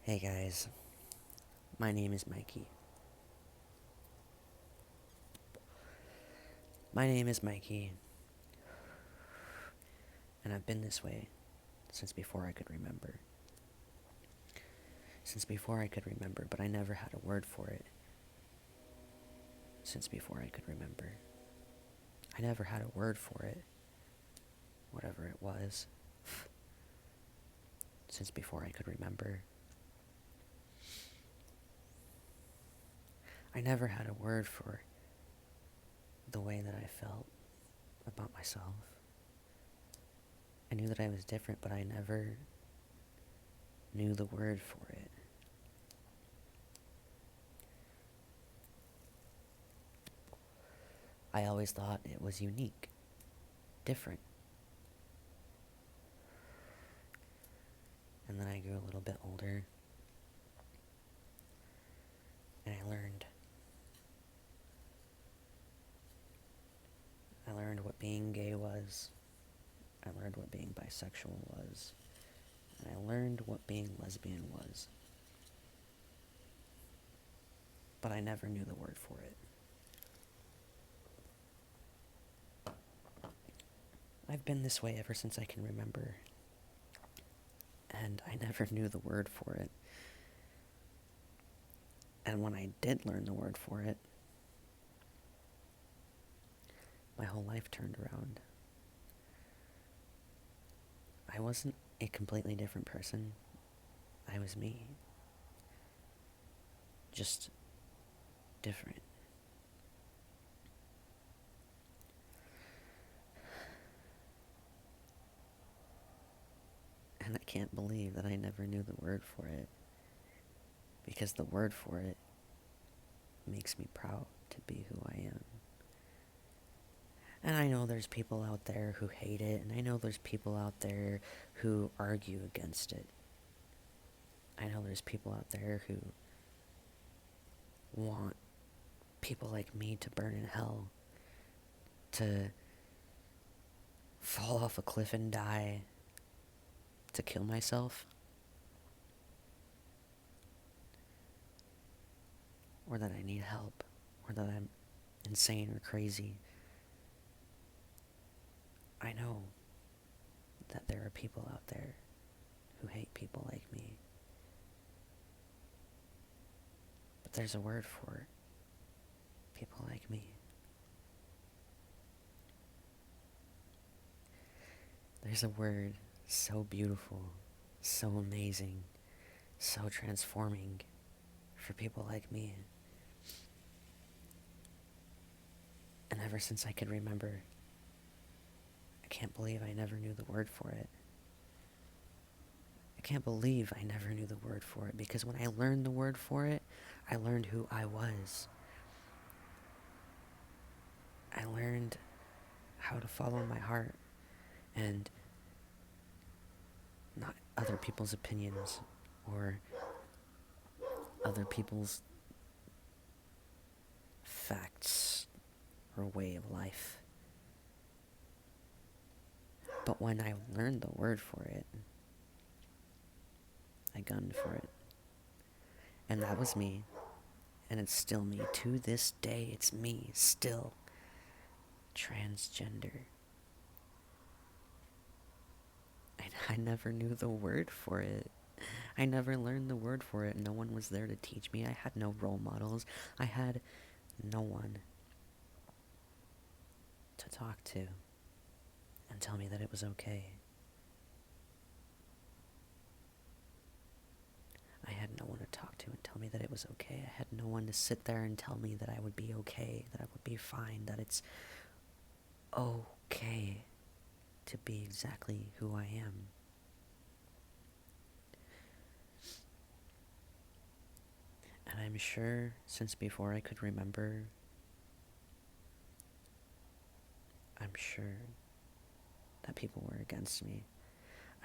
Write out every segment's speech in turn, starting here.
Hey guys, my name is Mikey. My name is Mikey, and I've been this way since before I could remember. Since before I could remember, but I never had a word for it. Since before I could remember. I never had a word for it, whatever it was. Since before I could remember. I never had a word for the way that I felt about myself. I knew that I was different, but I never knew the word for it. I always thought it was unique, different. And then I grew a little bit older, and I learned what being gay was. I learned what being bisexual was. And I learned what being lesbian was. But I never knew the word for it. I've been this way ever since I can remember. And I never knew the word for it. And when I did learn the word for it, my whole life turned around. I wasn't a completely different person. I was me. Just different. And I can't believe that I never knew the word for it. Because the word for it makes me proud to be who I am. And I know there's people out there who hate it, and I know there's people out there who argue against it. I know there's people out there who want people like me to burn in hell, to fall off a cliff and die, to kill myself, or that I need help, or that I'm insane or crazy. I know that there are people out there who hate people like me. But there's a word for it. People like me. There's a word so beautiful, so amazing, so transforming for people like me. And ever since I could remember, I can't believe I never knew the word for it. I can't believe I never knew the word for it, because when I learned the word for it, I learned who I was. I learned how to follow my heart and not other people's opinions or other people's facts or way of life. But when I learned the word for it, I gunned for it. And that was me. And it's still me. To this day, it's me. Still. Transgender. And I never knew the word for it. I never learned the word for it. No one was there to teach me. I had no role models. I had no one to talk to and tell me that it was okay. I had no one to talk to and tell me that it was okay. I had no one to sit there and tell me that I would be okay, that I would be fine, that it's okay to be exactly who I am. And I'm sure since before I could remember, I'm sure that people were against me.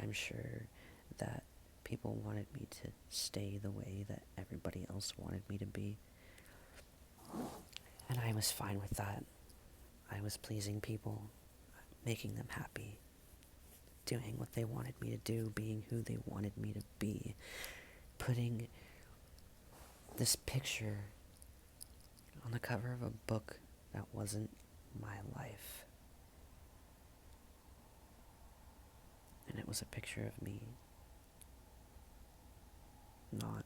I'm sure that people wanted me to stay the way that everybody else wanted me to be. And I was fine with that. I was pleasing people, making them happy, doing what they wanted me to do, being who they wanted me to be, putting this picture on the cover of a book that wasn't my life. And it was a picture of me not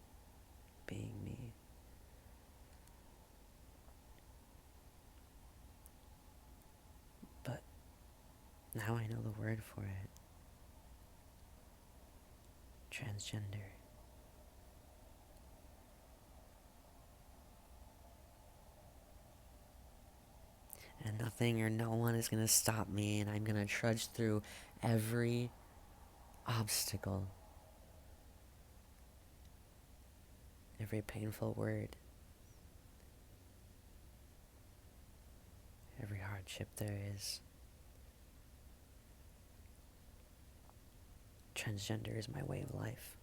being me. But now I know the word for it. Transgender. And nothing or no one is gonna stop me, and I'm gonna trudge through every obstacle, every painful word, every hardship there is. Transgender is my way of life.